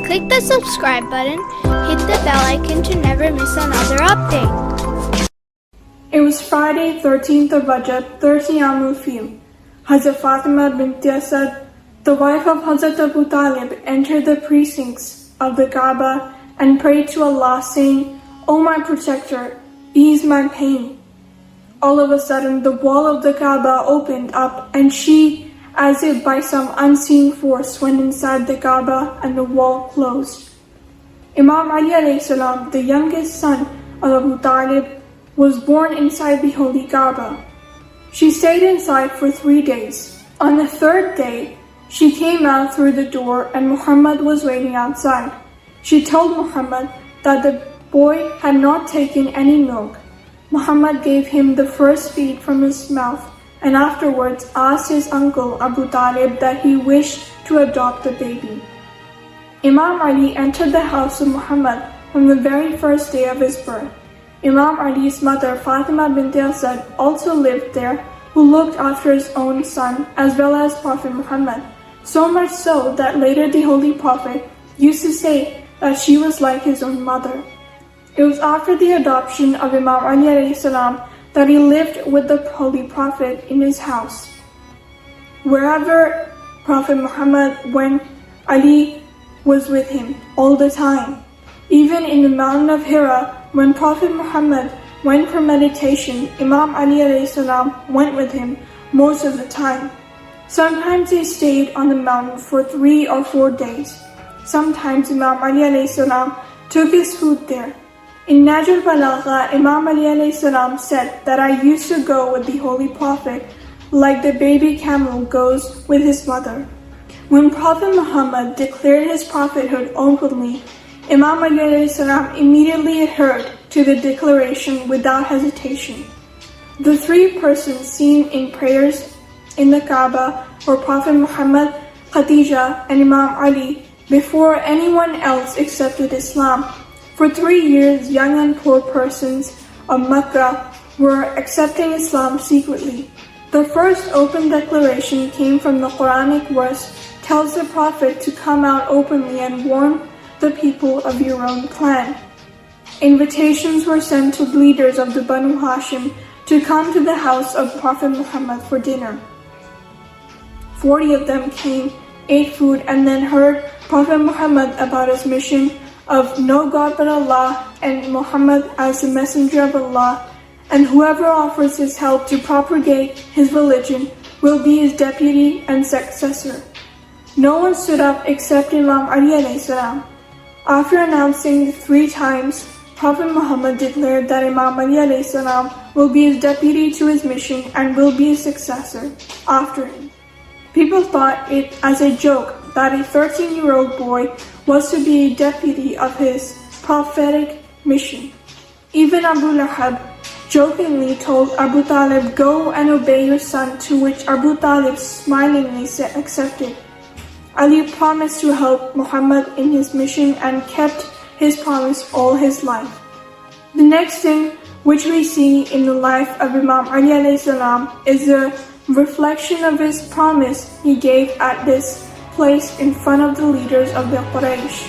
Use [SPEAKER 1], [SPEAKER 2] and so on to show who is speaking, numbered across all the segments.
[SPEAKER 1] Click the subscribe button, hit the bell icon to never miss another update.
[SPEAKER 2] It was Friday, 13th of Rajab, 30 Amul Fil. Hazrat Fatima bint Asad, the wife of Hazrat Abu Talib, entered the precincts of the Kaaba and prayed to Allah, saying, "O my protector, ease my pain." All of a sudden, the wall of the Kaaba opened up, and she, as if by some unseen force, went inside the Kaaba and the wall closed. Imam Ali alayhi salam, the youngest son of Abu Talib, was born inside the holy Kaaba. She stayed inside for 3 days. On the 3rd day, she came out through the door and Muhammad was waiting outside. She told Muhammad that the boy had not taken any milk. Muhammad gave him the first feed from his mouth and afterwards asked his uncle Abu Talib that he wished to adopt the baby. Imam Ali entered the house of Muhammad from the very first day of his birth. Imam Ali's mother Fatima bint Asad also lived there, who looked after his own son as well as Prophet Muhammad, so much so that later the Holy Prophet used to say that she was like his own mother. It was after the adoption of Imam Ali alayhi salam that he lived with the Holy Prophet in his house. Wherever Prophet Muhammad went, Ali was with him all the time. Even in the mountain of Hira, when Prophet Muhammad went for meditation, Imam Ali alayhi salam went with him most of the time. Sometimes they stayed on the mountain for 3 or 4 days. Sometimes Imam Ali alayhi salam took his food there. In Najul Balagha, Imam Ali alayhi salam said that I used to go with the Holy Prophet like the baby camel goes with his mother. When Prophet Muhammad declared his prophethood openly, Imam Ali alayhi salam immediately adhered to the declaration without hesitation. The 3 persons seen in prayers in the Kaaba were Prophet Muhammad, Khadija, and Imam Ali before anyone else accepted Islam. For 3 years, young and poor persons of Mecca were accepting Islam secretly. The first open declaration came from the Quranic verse tells the Prophet to come out openly and warn the people of your own clan. Invitations were sent to leaders of the Banu Hashim to come to the house of Prophet Muhammad for dinner. 40 of them came, ate food, and then heard Prophet Muhammad about his mission of no God but Allah and Muhammad as the messenger of Allah, and whoever offers his help to propagate his religion will be his deputy and successor. No one stood up except Imam Ali alayhi salam. After announcing 3 times, Prophet Muhammad declared that Imam Ali alayhi salam will be his deputy to his mission and will be his successor after him. People thought it as a joke that a 13-year-old boy was to be a deputy of his prophetic mission. Even Abu Lahab jokingly told Abu Talib, "Go and obey your son," to which Abu Talib smilingly accepted. Ali promised to help Muhammad in his mission and kept his promise all his life. The next thing which we see in the life of Imam Ali alayhi salam is the reflection of his promise he gave at this place in front of the leaders of the Quraysh.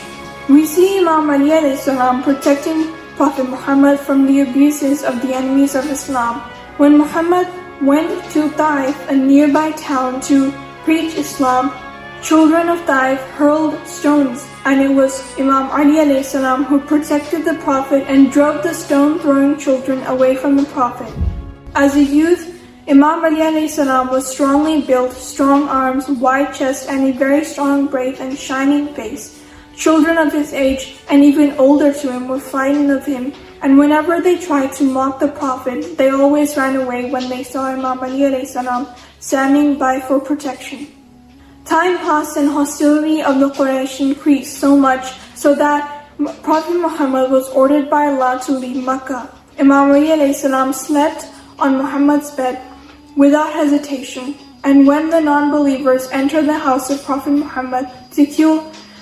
[SPEAKER 2] We see Imam Ali alayhi salam protecting Prophet Muhammad from the abuses of the enemies of Islam. When Muhammad went to Taif, a nearby town, to preach Islam, children of Taif hurled stones, and it was Imam Ali alayhi salam who protected the Prophet and drove the stone-throwing children away from the Prophet. As a youth, Imam Ali alayhi salam was strongly built, strong arms, wide chest, and a very strong, brave, and shining face. Children of his age and even older to him were frightened of him, and whenever they tried to mock the Prophet, they always ran away when they saw Imam Ali alayhi salam standing by for protection. Time passed and hostility of the Quraysh increased so much so that Prophet Muhammad was ordered by Allah to leave Mecca. Imam Ali alayhi salam slept on Muhammad's bed without hesitation, and when the non-believers entered the house of Prophet Muhammad to kill,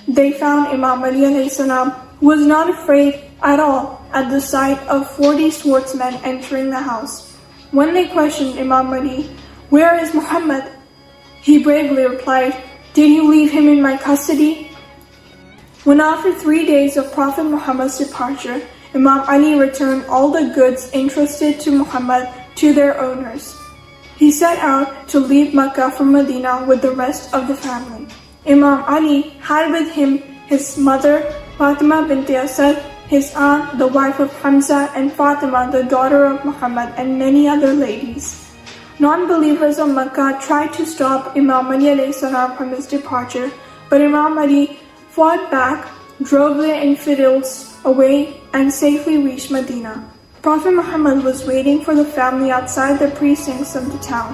[SPEAKER 2] they found Imam Ali alayhi salam, who was not afraid at all at the sight of 40 swordsmen entering the house. When they questioned Imam Ali, "Where is Muhammad?" he bravely replied, "Did you leave him in my custody?" When after 3 days of Prophet Muhammad's departure, Imam Ali returned all the goods entrusted to Muhammad to their owners, he set out to leave Mecca for Medina with the rest of the family. Imam Ali had with him his mother, Fatima bint Asad, his aunt, the wife of Hamza, and Fatima, the daughter of Muhammad, and many other ladies. Non-believers of Mecca tried to stop Imam Ali alayhi salam from his departure, but Imam Ali fought back, drove the infidels away, and safely reached Medina. Prophet Muhammad was waiting for the family outside the precincts of the town.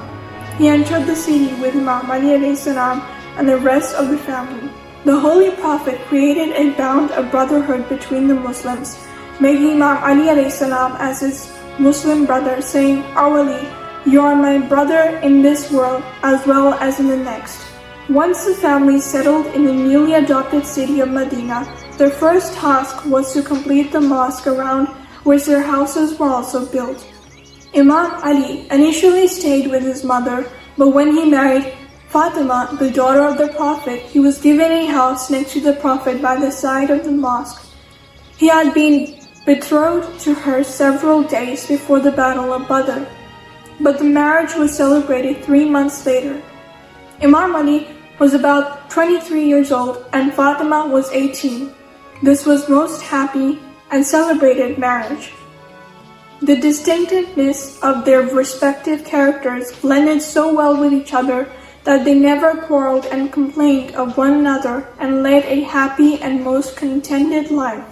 [SPEAKER 2] He entered the city with Imam Ali alayhi salam and the rest of the family. The Holy Prophet created a bond of brotherhood between the Muslims, making Imam Ali alayhi salam as his Muslim brother, saying, "O Ali, you are my brother in this world as well as in the next." Once the family settled in the newly adopted city of Medina, their first task was to complete the mosque around which their houses were also built. Imam Ali initially stayed with his mother, but when he married Fatima, the daughter of the Prophet, he was given a house next to the Prophet by the side of the mosque. He had been betrothed to her several days before the Battle of Badr, but the marriage was celebrated 3 months later. Imam Ali was about 23 years old and Fatima was 18. This was most happy and celebrated marriage. The distinctiveness of their respective characters blended so well with each other that they never quarreled and complained of one another and led a happy and most contented life.